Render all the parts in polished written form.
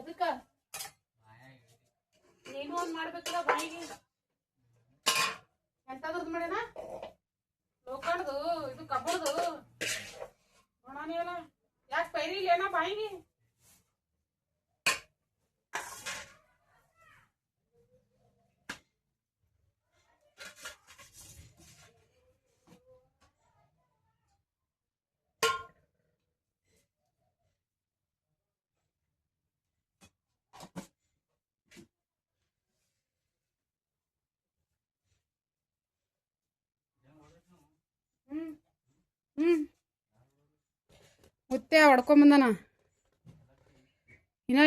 ಎದಕ್ಕ ನೀನು ಒಂದ್ ಮಾಡ್ಬೇಕಲ್ಲ ಬಾಯಿಗೆ ಎಂತದ್ರದ್ದು ಮಾಡ್ಯಾನ ಲೋಕಡ್ದು ಇದು ಕಬ್ಬಡ್ದು ನೋಡೋಣ ಯಾಕೆ ಪೈರಿ ಇಲ್ಲೇನ ಬಾಯಿಗೆ ಮುತ್ತೆ ಹೊಡ್ಕೊಂಬಂದಾನ ಇನ್ನ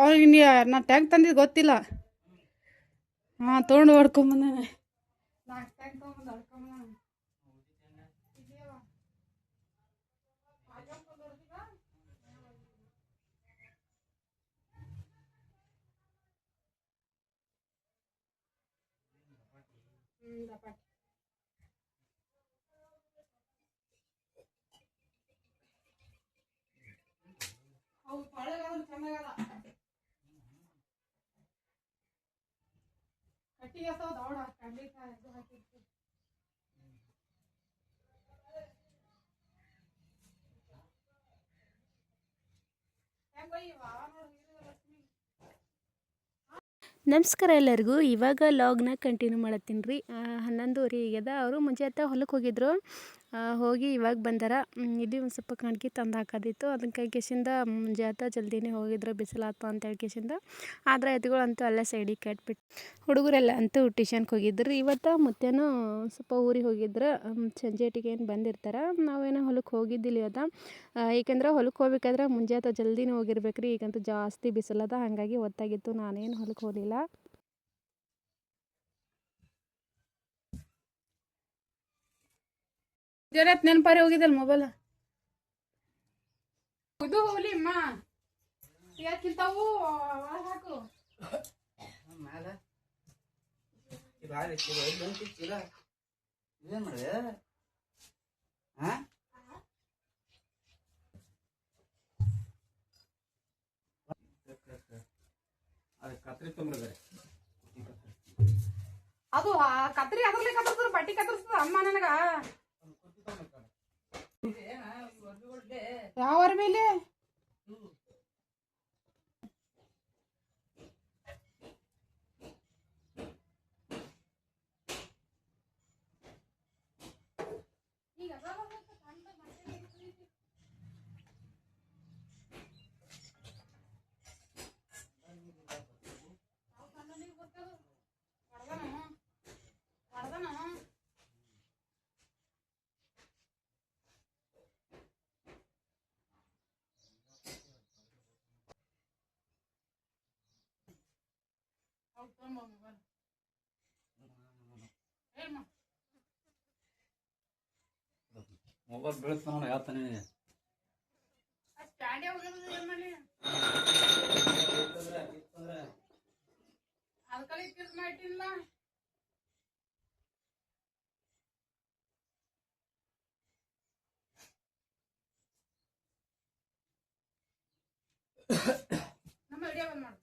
ಅವ್ರಿಗೆ ನಾ ಟ್ಯಾಂಕ್ ತಂದಿದ್ದು ಗೊತ್ತಿಲ್ಲ ಹಾಂ ತೊಗೊಂಡು ಹೊಡ್ಕೊಂಬಂದಾನ 4 ಟ್ಯಾಂಕ್ ತೊಗೊಂಬಂದ ಹೊಡ್ಕೊಂಬಂದಾನ ಅವು ಪಳಗ ಚೆನ್ನಾಗದ ಕಟ್ಟಿಗೆ ಅದಾವ ದೌಡ ಕಡ್ಲಿಕಾಯಿ ಇದು ಹಾಕಿರ್ತೀವಿ ನಮಸ್ಕಾರ ಎಲ್ಲರಿಗೂ. ಇವಾಗ ಲಾಗ್ನ ಕಂಟಿನ್ಯೂ ಮಾಡತ್ತೀನಿ ರೀ. 11:30 ಆಗ್ಯದ. ಅವರು ಮುಂಚೆ ಹೊಲಕ್ಕೆ ಹೋಗಿದ್ರು. ಹೋಗಿ ಇವಾಗ ಬಂದಾರ. ಇಲ್ಲಿ ಒಂದು ಸ್ವಲ್ಪ ಕಣ್ಕಿ ತಂದು ಹಾಕೋದಿತ್ತು. ಅದಕ್ಕೆ ಕೇಸಿಂದ ಮುಂಜಾನೆ ಜಲ್ದಿನೇ ಹೋಗಿದ್ರು, ಬಿಸಿಲಾತು ಅಂತ ಹೇಳಿ ಕೇಸಿಂದ. ಆದರೆ ಎತ್ತುಗಳು ಅಂತೂ ಅಲ್ಲೇ ಸೈಡಿಗೆ ಕಟ್ಬಿಟ್ಟು ಹುಡುಗರೆಲ್ಲ ಅಂತೂ ಟ್ಯೂಷನ್ಗೆ ಹೋಗಿದ್ರು. ಇವತ್ತು ಮುತ್ತೇನೋ ಸ್ವಲ್ಪ ಊರಿಗೆ ಹೋಗಿದ್ರು. ಸಂಜೆಟಿಗೆ ಏನು ಬಂದಿರ್ತಾರೆ. ನಾವೇನೋ ಹೊಲಕ್ಕೆ ಹೋಗಿದ್ದಿಲ್ಲ ಇವತ್ತು. ಏಕೆಂದ್ರೆ ಹೊಲಕ್ಕೆ ಹೋಗ್ಬೇಕಾದ್ರೆ ಮುಂಜಾನೆ ಜಲ್ದಿನೇ ಹೋಗಿರ್ಬೇಕು ರೀ. ಈಗಂತೂ ಜಾಸ್ತಿ ಬಿಸಿಲದ, ಹಾಗಾಗಿ ಹೊತ್ತಾಗಿತ್ತು. ನಾನೇನು ಹೊಲಕ್ಕೆ ಹೋಗಲಿಲ್ಲ. ಜರತ್ ನೆನಪಾರಿ ಹೋಗಿದ್ದಲ್ಲ ಮೊಬೈಲ್ ಇದು ಹೋಗ್ಲಿ ಅಮ್ಮ ಯಾಕಿಂತಾವು ಒಳಗೆ ಹಾಕು ಏನ್ ಮಾಡಿದೆ ಕತ್ರಿ ತುಂಬ್ರೆ ಅದು ಕತ್ರಿ ಅದ್ರಲ್ಲಿ ಕತ್ತರ್ಸ್ತಾರ, ಬಟ್ಟಿ ಕತ್ತರ್ಸ್ತಾರ ಅಮ್ಮ ನನಗ. ಯಾವ ಮೇಲೆ ಮೊಬೈಲ್ ಬೀಳ್ತಾನ ಯಾವತ್ತಾನೆ ನಮ್ಮ ವಿಡಿಯೋ ಬಂದ್ ಮಾಡು.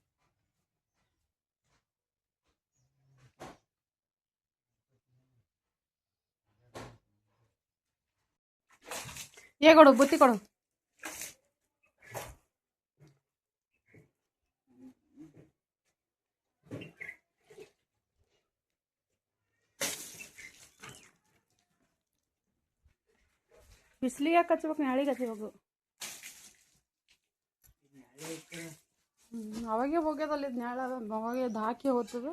ಕೊಡು ಬುತ್ತಿ ಕೊಡು. ಬಿಸಿಲಿಗೆ ಹಚ್ಬೇಕು, ನಾಳೆಗೆ ಹಚ್ಬೇಕು. ಅವಾಗೆ ಹೋಗ್ಯದಲ್ಲ ಇದು ನ್ಯಾಳ ಅವಾಗೆ ಹಾಕಿ ಹೋಗ್ತದೆ.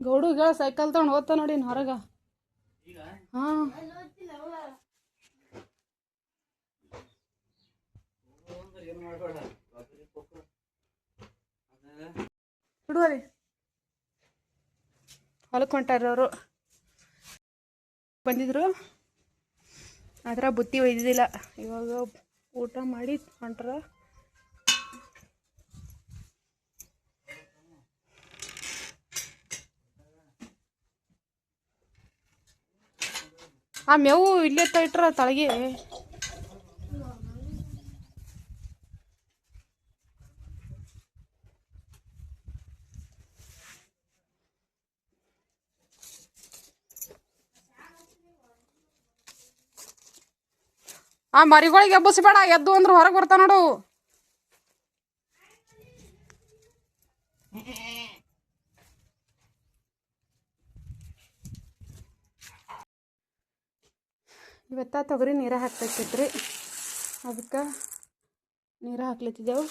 ಗೌಡುಗ ಸೈಕಲ್ ತಗೊಂಡು ಹೋಗ್ತಾ ನೋಡಿ ಹೊರಗ. ಹಾಂ ಬಿಡುವರಿ ಹೊಲಕ್ಕೆ ಹೊಂಟಾರ ಅವರು. ಬಂದಿದ್ರು ಆದ್ರೆ ಬುತ್ತಿ ಒಯ್ದಿದ್ದಿಲ್ಲ. ಇವಾಗ ಊಟ ಮಾಡಿ ಹೊಂಟ್ರ. ಆ ಮೇವು ಇಲ್ಲೇ ಇಟ್ರ ತಳಗೆ. ಆ ಮರಿಗಳಿಗೆ ಎಬ್ಬಸಿಬೇಡ, ಎದ್ದು ಅಂದ್ರೆ ಹೊರಗೆ ಬರ್ತಾ ನೋಡು. ಇವತ್ತ ತೊಗರಿ ನೀರ ಹಾಕ್ಬೇಕಿತ್ರಿ, ಅದಕ್ಕೆ ನೀರು ಹಾಕ್ಲತ್ತಿದ್ದೆವು.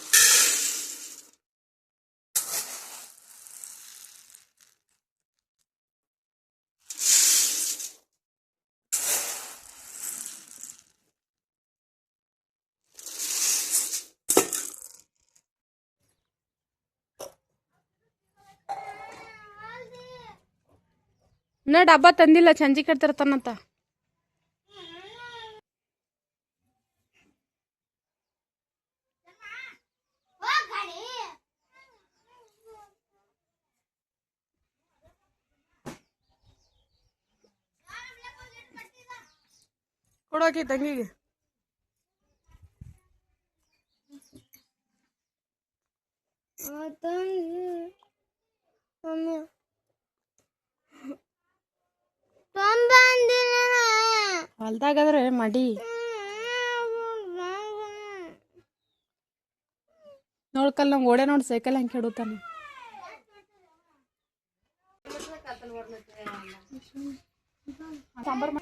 ಇನ್ನ ಡಬ್ಬ ತಂದಿಲ್ಲ, ಸಂಜೆ ಕಟ್ತಿರ್ತಾನಂತ. ಕೊಡೋಕೆ ತಂಗಿಗೆ. ಹೊಲ್ದಾಗಾದ್ರೆ ಮಡಿ ನೋಡ್ಕಲ್ ನಮ್ಗೆ ಓಡೆ ನೋಡಿ ಸೈಕಲ್ ಹಂಗೆ ಕೆಡುತ್ತಾನ. ಸಾಂಬಾರು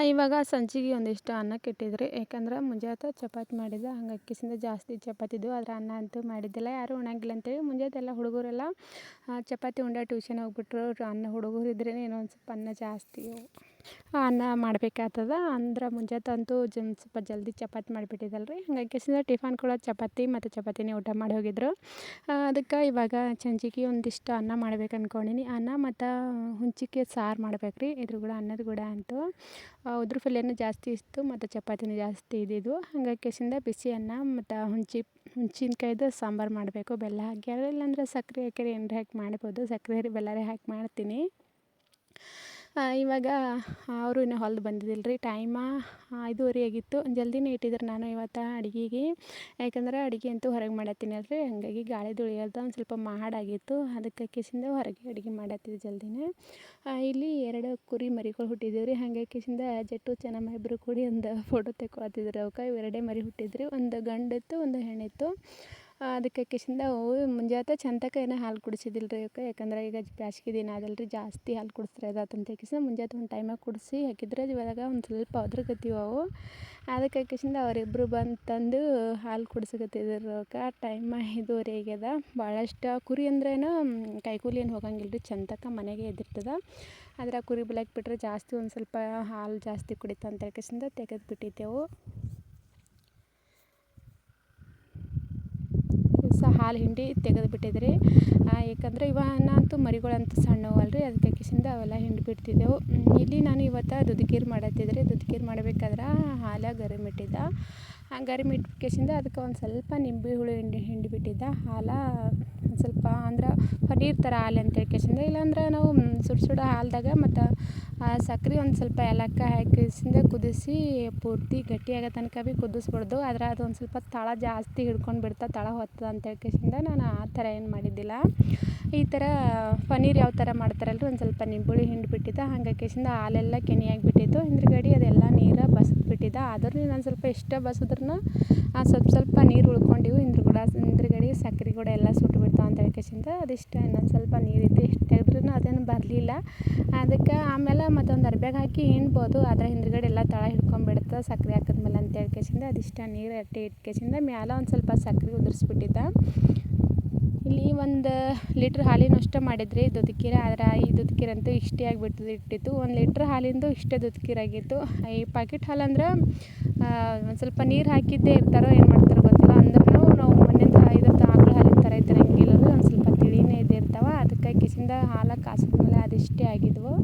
ಇವಾಗ ಸಂಜಿಗೆ ಒಂದಿಷ್ಟು ಅನ್ನ ಕೆಟ್ಟಿದ್ರಿ, ಯಾಕಂದ್ರೆ ಮುಂಜಾನೆ ಚಪಾತಿ ಮಾಡಿದ್ದೆ. ಹಂಗಾಗಿ ಕಿಸಿಂದ ಜಾಸ್ತಿ ಚಪಾತಿ ಇದ್ವು, ಆದರೆ ಅನ್ನ ಅಂತೂ ಮಾಡಿದ್ದಿಲ್ಲ. ಯಾರೂ ಉಣಂಗಿಲ್ಲ ಅಂತೇಳಿ ಮುಂಜಾನೆ ಎಲ್ಲ ಹುಡುಗರೆಲ್ಲ ಚಪಾತಿ ಉಂಡ ಟ್ಯೂಷನ್ ಹೋಗ್ಬಿಟ್ರು. ಅನ್ನ ಹುಡುಗರು ಇದ್ರೇ ಇನ್ನೊಂದು ಸ್ವಲ್ಪ ಅನ್ನ ಜಾಸ್ತಿ ಅನ್ನ ಮಾಡಬೇಕಾಗ್ತದ. ಅಂದ್ರೆ ಮುಂಜಾನೆ ಅಂತೂ ಸ್ವಲ್ಪ ಜಲ್ದಿ ಚಪಾತಿ ಮಾಡಿಬಿಟ್ಟಿದ್ದಲ್ರಿ, ಹಂಗಾಗಿ ಕಿಸಿಂದ ಟಿಫನ್ ಕೂಡ ಚಪಾತಿ ಮತ್ತು ಚಪಾತಿನೇ ಊಟ ಮಾಡಿ ಹೋಗಿದ್ರು. ಅದಕ್ಕೆ ಇವಾಗ ಸಂಜಿಗೆ ಒಂದಿಷ್ಟು ಅನ್ನ ಮಾಡ್ಬೇಕು ಅಂದ್ಕೊಂಡಿನಿ. ಅನ್ನ ಮತ್ತು ಹುಂಚಿಕೆ ಸಾರು ಮಾಡ್ಬೇಕು ರೀ, ಇದ್ರ ಕೂಡ ಅನ್ನದ ಕೂಡ ಅಂತೂ ಉದ್ರ ಪಲ್ಯನೂ ಜಾಸ್ತಿ ಇತ್ತು ಮತ್ತು ಚಪಾತಿನೂ ಜಾಸ್ತಿ ಇದ್ದಿದ್ವು. ಹಂಗಾಗಿ ಕಿಸಿಂದ ಬಿಸಿ ಅನ್ನ ಮತ್ತು ಹುಂಚಿನಕಾಯ್ದು ಸಾಂಬಾರು ಮಾಡಬೇಕು. ಬೆಲ್ಲ ಹಾಕಿ, ಇಲ್ಲಾಂದ್ರೆ ಸಕ್ಕರೆ ಹಾಕಿ ಏನರ ಹಾಕಿ ಮಾಡ್ಬೋದು. ಸಕ್ಕರೆ ಬೆಲ್ಲರೇ ಹಾಕಿ ಮಾಡ್ತೀನಿ. ಇವಾಗ ಅವರು ಇನ್ನೂ ಹೊಲ್ದು ಬಂದಿದ್ದಿಲ್ಲ ರೀ, ಟೈಮ 5:30 ಆಗಿತ್ತು. ಜಲ್ದಿನೇ ಇಟ್ಟಿದ್ರು ನಾನು ಇವತ್ತು ಅಡುಗೆಗೆ, ಯಾಕಂದ್ರೆ ಅಡುಗೆ ಅಂತೂ ಹೊರಗೆ ಮಾಡತ್ತೀನಲ್ರಿ, ಹಾಗಾಗಿ ಗಾಳಿ ಧೂಳಿಯಲ್ದ ಒಂದು ಸ್ವಲ್ಪ ಮಾಡಾಗಿತ್ತು. ಅದಕ್ಕೆ ಕಿಸಿಂದ ಹೊರಗೆ ಅಡುಗೆ ಮಾಡತ್ತಿದ್ದೆ ಜಲ್ದಿನೇ. ಇಲ್ಲಿ 2 ಕುರಿ ಮರಿಗಳು ಹುಟ್ಟಿದ್ದೀವಿ ರೀ, ಹಾಗಾಗಿ ಕಿಸಿಂದ ಜಟ್ಟು ಚೆನ್ನಮ್ಮ ಇಬ್ಬರು ಕೂಡಿ ಒಂದು ಫೋಟೋ ತೆಕ್ಕೊಳತ್ತಿದ್ರು. ಅವಕ್ಕೆ 2 ಮರಿ ಹುಟ್ಟಿದ್ರಿ, ಒಂದು ಗಂಡಿತ್ತು ಒಂದು ಹೆಣ್ಣಿತ್ತು. ಅದಕ್ಕೆ ಕಿಸಿಂದ ಮುಂಜಾನೆ ಚಂತಕ ಏನೋ ಹಾಲು ಕುಡಿಸಿದಿಲ್ಲ ರೀ ಅವಕ್ಕೆ, ಯಾಕಂದ್ರೆ ಈಗ ಬ್ಯಾಸ್ಗೆ ದಿನ ಅದಲ್ರಿ, ಜಾಸ್ತಿ ಹಾಲು ಕುಡಿಸ್ರೆ ಅದಾತಂತ ಕಿಸಿಂದ ಮುಂಜಾನೆ ಒಂದು ಟೈಮಾಗಿ ಕುಡಿಸಿ ಹಾಕಿದ್ರೆ ಇವಾಗ ಒಂದು ಸ್ವಲ್ಪ ಒದ್ರಕತ್ತೀವಿ ಅವು. ಅದಕ್ಕೆ ಕಿಸಿಂದ ಅವರಿಬ್ಬರು ಬಂದು ತಂದು ಹಾಲು ಕುಡಿಸಕತ್ತಿದ್ರು ಅವಕ್ಕೆ. ಟೈಮ್ 5:30 ಆಗ್ಯದ. ಭಾಳಷ್ಟು ಕುರಿ ಅಂದ್ರೇನು ಕೈಕೂಲಿ ಏನು ಹೋಗಂಗಿಲ್ಲ ರೀ, ಚಂತಕ ಮನೆಗೆ ಎದಿರ್ತದೆ. ಆದರೆ ಕುರಿ ಬಲಕ್ಕೆ ಬಿಟ್ಟರೆ ಜಾಸ್ತಿ ಒಂದು ಸ್ವಲ್ಪ ಹಾಲು ಜಾಸ್ತಿ ಕುಡಿತಂತ ಕಿಸಿಂದ ತೆಗೆದು ಬಿಟ್ಟಿದ್ದೆವು. ಹಾಲು ಹಿಂಡಿ ತೆಗೆದು ಬಿಟ್ಟಿದ್ರಿ, ಯಾಕಂದ್ರೆ ಇವಾಗ ಅಂತೂ ಮರಿಗಳಂತೂ ಸಣ್ಣವಲ್ರಿ, ಅದಕ್ಕೆ ಕಿಸಿಂದ ಅವೆಲ್ಲ ಹಿಂಡಿ ಬಿಡ್ತಿದ್ದೆವು. ಇಲ್ಲಿ ನಾನು ಇವತ್ತು ದುದ್ಕೀರು ಮಾಡತ್ತಿದ್ರಿ. ದುದ್ಕೀರು ಮಾಡಬೇಕಾದ್ರೆ ಹಾಲು ಗರಿಮಿಟ್ಟಿದ್ದ. ಗರಿಮಿಟ್ಟು ಕಿಸಿಂದ ಅದಕ್ಕೆ ಒಂದು ಸ್ವಲ್ಪ ನಿಂಬೆ ಹುಳಿ ಹಿಂಡಿ ಬಿಟ್ಟಿದ್ದ. ಹಾಲು ಒಂದು ಸ್ವಲ್ಪ ಅಂದ್ರೆ ಪನ್ನೀರ್ ಥರ ಹಾಲು ಅಂತೇಳಿ ಕಿಸಿಂದ, ಇಲ್ಲಾಂದ್ರೆ ನಾವು ಸುಡು ಹಾಲ್ದಾಗ ಮತ್ತು ಸಕ್ಕರೆ ಒಂದು ಸ್ವಲ್ಪ ಏಲಕ್ಕಿ ಹಾಕಿಸಿಂದ ಕುದಿಸಿ ಪೂರ್ತಿ ಗಟ್ಟಿ ಆಗೋ ತನಕ ಭೀ ಕುದಿಸ್ಬಿಡ್ದು. ಆದ್ರೆ ಅದೊಂದು ಸ್ವಲ್ಪ ತಳ ಜಾಸ್ತಿ ಹಿಡ್ಕೊಂಡು ಬಿಡ್ತಾ, ತಳ ಹೊತ್ತದ ಅಂತೇಳಿ ಕಿಸಿಂದ ನಾನು ಆ ಥರ ಏನು ಮಾಡಿದ್ದಿಲ್ಲ. ಈ ಥರ ಪನ್ನೀರ್ ಯಾವ ಥರ ಮಾಡ್ತಾರಲ್ರಿ, ಒಂದು ಸ್ವಲ್ಪ ನಿಂಬುಳಿ ಹಿಂಡಿ ಬಿಟ್ಟಿದ್ದ. ಹಾಗಾಗಿ ಕಿಸಿಂದ ಹಾಲೆಲ್ಲ ಕೆನೆಯಾಗಿಬಿಟ್ಟಿತ್ತು. ಹಿಂದ್ಗಡೆ ಅದೆಲ್ಲ ನೀರು ಬಸಿದ್ಬಿಟ್ಟಿದ್ದ. ಆದ್ರೂ ನಾನು ಸ್ವಲ್ಪ ಎಷ್ಟು ಬಸಿದ್ರೂ ಸ್ವಲ್ಪ ನೀರು ಉಳ್ಕೊಂಡಿವು. ಹಿಂದ್ಗಡೆ ಸಕ್ಕರೆ ಕೂಡ ಎಲ್ಲ ಸುಟ್ಬಿಡ್ತಾವೆ ಅಂತೇಳಿ ಕಿಸಿಂದ ಅದಿಷ್ಟು ಇನ್ನೊಂದು ಸ್ವಲ್ಪ ನೀರಿತ್ತು. ಎಷ್ಟು ತೆಗೆದ್ರೂ ಅದೇನು ಬರಲಿಲ್ಲ. ಅದಕ್ಕೆ ಆಮೇಲೆ ಮತ್ತೊಂದು ಅರ್ಬ್ಯಾಗ ಹಾಕಿ ಹಿಂಡ್ಬೋದು, ಆದರೆ ಹಿಂದ್ಗಡೆ ಎಲ್ಲ ತಳ ಹಿಡ್ಕೊಂಡ್ಬಿಡ್ತದೆ ಸಕ್ಕರೆ ಹಾಕಿದ್ಮೇಲೆ ಅಂತೇಳಿ ಕಿಸಿಂದ ಅದಿಷ್ಟು ನೀರು ಅಟ್ಟಿ ಇಟ್ಟು ಕಿಸಿಂದ ಮ್ಯಾಲೆ ಒಂದು ಸ್ವಲ್ಪ ಸಕ್ಕರೆ ಉದುರಿಸ್ಬಿಟ್ಟಿದ್ದ. ಇಲ್ಲಿ 1 ಲೀಟ್ರ್ ಹಾಲಿನಷ್ಟು ಮಾಡಿದ್ರಿ ದುಧಕೀರ. ಆದರೆ ಈ ದುಧಕೀರಂತೂ ಇಷ್ಟೇ ಇಟ್ಟಿತ್ತು. 1 ಲೀಟ್ರ್ ಹಾಲಿಂದು ಇಷ್ಟೇ ದುಧಕೀರಾಗಿತ್ತು. ಈ ಪ್ಯಾಕೆಟ್ ಹಾಲು ಅಂದ್ರೆ ಒಂದು ಸ್ವಲ್ಪ ನೀರು ಹಾಕಿದ್ದೇ ಇರ್ತಾರೋ ಏನು ಮಾಡ್ತಾರೋ ಗೊತ್ತಿಲ್ಲ. ಅಂದ್ರೂ ನಾವು ಮನೆಯಿಂದ ಇದ್ರದ್ದು ಆಕಳ ಹಾಲಿನ ಥರ ಇದ್ರಂಗಿಲ್ಲ, ಒಂದು ಸ್ವಲ್ಪ ತಿಳಿನೇ ಇದ್ದಿರ್ತಾವೆ. ಅದಕ್ಕೆ ಕಿಸಿಂದ ಹಾಲು ಕಾಸಿದ್ಮೇಲೆ ಅದಿಷ್ಟೇ ಆಗಿದ್ವು.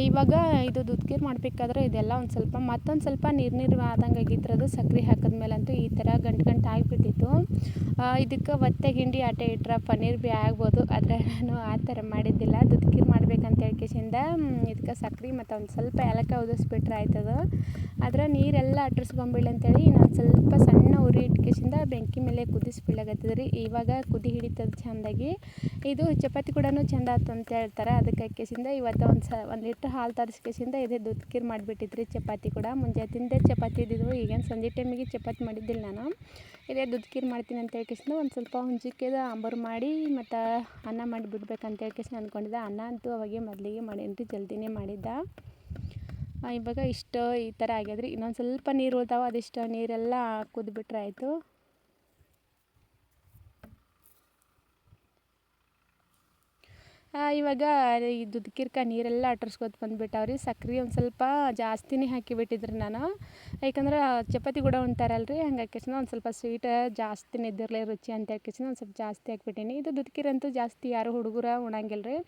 ಇವಾಗ ಇದು ದುಧಕೀರ್ ಮಾಡಬೇಕಾದ್ರೆ ಇದೆಲ್ಲ ಮತ್ತೊಂದು ಸ್ವಲ್ಪ ನೀರು ಆದಂಗೆ ಆಗಿದ್ರದು. ಸಕ್ಕರೆ ಹಾಕಿದ್ಮೇಲಂತೂ ಈ ಥರ ಗಂಟು ಆಗಿಬಿಟ್ಟಿತ್ತು. ಇದಕ್ಕೆ ಒತ್ತೆ ಗಿಂಡಿ ಆಟೆ ಇಟ್ಟರೆ ಪನ್ನೀರ್ ಭೀ ಆಗ್ಬೋದು, ಆದರೆ ನಾನು ಆ ಥರ ಮಾಡಿದ್ದಿಲ್ಲ. ದುಧಕೀರ್ ಮಾಡ್ಬೇಕಂತ ಹೇಳ್ಕೇಸಿಂದ ಇದಕ್ಕೆ ಸಕ್ಕರೆ ಮತ್ತು ಒಂದು ಸ್ವಲ್ಪ ಏಲಕ್ಕಿ ಉದಿಸ್ಬಿಟ್ರೆ ಆಯ್ತದ. ಆದರೆ ನೀರೆಲ್ಲ ಅಟ್ರಿಸ್ಕೊಂಬಿಡ್ಲಿ ಅಂತೇಳಿ ನಾನು ಸ್ವಲ್ಪ ಸಣ್ಣ ಉರಿ ಇಟ್ಕೇಸಿಂದ ಬೆಂಕಿ ಮೇಲೆ ಕುದಿಸ್ಬಿಡ್ಲಾಗತ್ತದ್ರಿ. ಇವಾಗ ಕುದಿ ಹಿಡಿತದ ಚೆಂದಾಗಿ. ಇದು ಚಪಾತಿ ಕೂಡ ಚೆಂದ ಆಯ್ತು ಅಂತ ಹೇಳ್ತಾರೆ. ಅದಕ್ಕೆ ಹಾಕೇಸಿಂದ ಇವತ್ತು 1 ಲೀಟ್ರ್ ಹಾಲು ತರಿಸ್ಕೇಸಿಂದ ಇದೇ ದುಧಕೀರ್ ಮಾಡಿಬಿಟ್ಟಿದ್ರಿ. ಚಪಾತಿ ಕೂಡ ಮುಂಜಾತಿಂದೇ ಚಪಾತಿ ಇದ್ದಿದ್ವು. ಈಗೇನು ಸಂಜೆ ಟೈಮಿಗೆ ಚಪಾತಿ ಮಾಡಿದ್ದಿಲ್ಲ ನಾನು. ಇದೇ ದುಧಕೀರ್ ಮಾಡ್ತೀನಿ ಅಂತ ಹೇಳ್ಕೇಸಿಂದ ಒಂದು ಸ್ವಲ್ಪ ಹುಂಚಿಕೆದ ಆಂಬೂರು ಮಾಡಿ ಮತ್ತು ಅನ್ನ ಮಾಡಿಬಿಡ್ಬೇಕಂತ ಹೇಳ್ಕೇಸಿಂದ ಅಂದ್ಕೊಂಡಿದ್ದೆ. ಅನ್ನ ಅಂತೂ ಅವಾಗೆ ಮೊದಲಿಗೆ ಮಾಡೇನ್ರಿ, ಜಲ್ದಿನೇ ಮಾಡಿದ್ದೆ. ಇವಾಗ ಇಷ್ಟು ಈ ಥರ ಆಗ್ಯದ್ರಿ. ಇನ್ನೊಂದು ಸ್ವಲ್ಪ ನೀರು ಉಳ್ತಾವೆ, ಅದಿಷ್ಟು ನೀರೆಲ್ಲ ಕುದ್ಬಿಟ್ರೆ ಆಯಿತು. ಇವಾಗ ಈ ದುಧಕೀರ್ಕ ನೀರೆಲ್ಲ ಅಟ್ರಿಸ್ಕೊತ ಬಂದುಬಿಟ್ಟವ್ರಿ. ಸಕ್ಕರೆ ಒಂದು ಸ್ವಲ್ಪ ಜಾಸ್ತಿನೇ ಹಾಕಿಬಿಟ್ಟಿದ್ರಿ ನಾನು. ಯಾಕಂದ್ರೆ ಚಪಾತಿ ಕೂಡ ಉಣ್ತಾರಲ್ರಿ, ಹಂಗಾಗಿ ಒಂದು ಸ್ವಲ್ಪ ಸ್ವೀಟ್ ಜಾಸ್ತಿನೇ ಇದ್ದಿರಲಿ ರುಚಿ ಅಂತ ಹೇಳ್ಕೇಸಿಂದ ಒಂದು ಸ್ವಲ್ಪ ಜಾಸ್ತಿ ಹಾಕ್ಬಿಟ್ಟೀನಿ. ಇದು ದುಧಕೀರಂತೂ ಜಾಸ್ತಿ ಯಾರು ಹುಡುಗರು ಉಣಂಗಿಲ್ಲ ರೀ.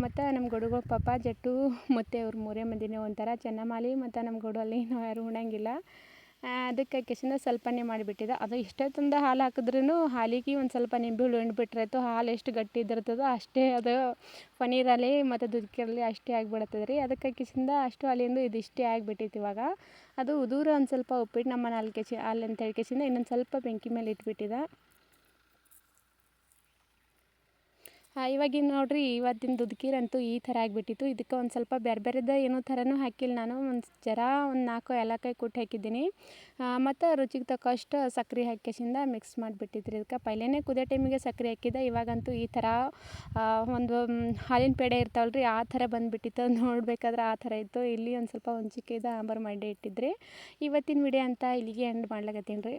ಮತ್ತು ನಮ್ಮ ಗಡುಗಳು ಪಾಪ ಜಟ್ಟು ಮತ್ತು ಅವ್ರು 3 ಮಂದಿನೇ ಉಣ್ತಾರೆ. ಚೆನ್ನಮಾಲಿ ಮತ್ತು ನಮ್ಮ ಗಡುವಲ್ಲಿ ನಾವು ಯಾರು ಉಣಂಗಿಲ್ಲ. ಅದಕ್ಕೆ ಹಾಕೇಸಿಂದ ಸ್ವಲ್ಪನೇ ಮಾಡಿಬಿಟ್ಟಿದ್ದೆ. ಅದು ಎಷ್ಟೇ ತಂದು ಹಾಲು ಹಾಕಿದ್ರೂ ಹಾಲಿಗೆ ಒಂದು ಸ್ವಲ್ಪ ನಿಂಬೆ ಹುಳಿ ಹಿಂಡ್ಬಿಟ್ರಾಯ್ತು. ಹಾಲು ಎಷ್ಟು ಗಟ್ಟಿ ಇದ್ದಿರ್ತದೋ ಅಷ್ಟೇ ಅದು ಪನ್ನೀರಲ್ಲಿ ಮತ್ತು ದುಧಕೀರಲ್ಲಿ ಅಷ್ಟೇ ಆಗಿಬಿಡ್ತದೆ ರೀ. ಅದಕ್ಕೆ ಹಾಕೇಸಿಂದ ಅಷ್ಟು ಹಾಲಿಂದು ಇದಿಷ್ಟೇ ಆಗಿಬಿಟ್ಟಿತ್ತು. ಇವಾಗ ಅದು ಉದುರು ಒಂದು ಸ್ವಲ್ಪ ಉಪ್ಪಿಟ್ಟು ನಮ್ಮ 4 kg ಹಾಲು ಅಂತ ಹೇಳ್ಕೇಸಿಂದ ಇನ್ನೊಂದು ಸ್ವಲ್ಪ ಬೆಂಕಿ ಮೇಲೆ ಇಟ್ಬಿಟ್ಟಿದ್ದೆ. ಇವಾಗಿನ ನೋಡಿರಿ, ಇವತ್ತಿನ ದುಧಕೀರಂತೂ ಈ ಥರ ಆಗಿಬಿಟ್ಟಿತ್ತು. ಇದಕ್ಕೆ ಒಂದು ಸ್ವಲ್ಪ ಬೇರೆದ ಏನೋ ಥರನೂ ಹಾಕಿಲ್ಲ ನಾನು. ಒಂದು 4 ಏಲಕ್ಕಾಯಿ ಕುಟ್ಟಿ ಹಾಕಿದ್ದೀನಿ. ಮತ್ತು ರುಚಿಗೆ ತಕ್ಕಷ್ಟು ಸಕ್ಕರೆ ಹಾಕೇಸಿಂದ ಮಿಕ್ಸ್ ಮಾಡಿಬಿಟ್ಟಿದ್ರಿ. ಇದಕ್ಕೆ ಪೈಲೇನೆ ಕುದಿಯೋ ಟೈಮಿಗೆ ಸಕ್ಕರೆ ಹಾಕಿದ್ದೆ. ಇವಾಗಂತೂ ಈ ಥರ ಒಂದು ಹಾಲಿನ ಪೇಡೆ ಇರ್ತಾವಲ್ರಿ, ಆ ಥರ ಬಂದುಬಿಟ್ಟಿತ್ತು. ನೋಡಬೇಕಾದ್ರೆ ಆ ಥರ ಇತ್ತು. ಇಲ್ಲಿ ಒಂದು ಸ್ವಲ್ಪ ಹುಂಚಿಕೆದ ಆಂಬೂರು ಮಾಡಿ ಇಟ್ಟಿದ್ರಿ. ಇವತ್ತಿನ ವಿಡಿಯೋ ಅಂತ ಇಲ್ಲಿಗೆ ಎಂಡ್ ಮಾಡ್ಲಾಕತ್ತೀನಿ ರೀ.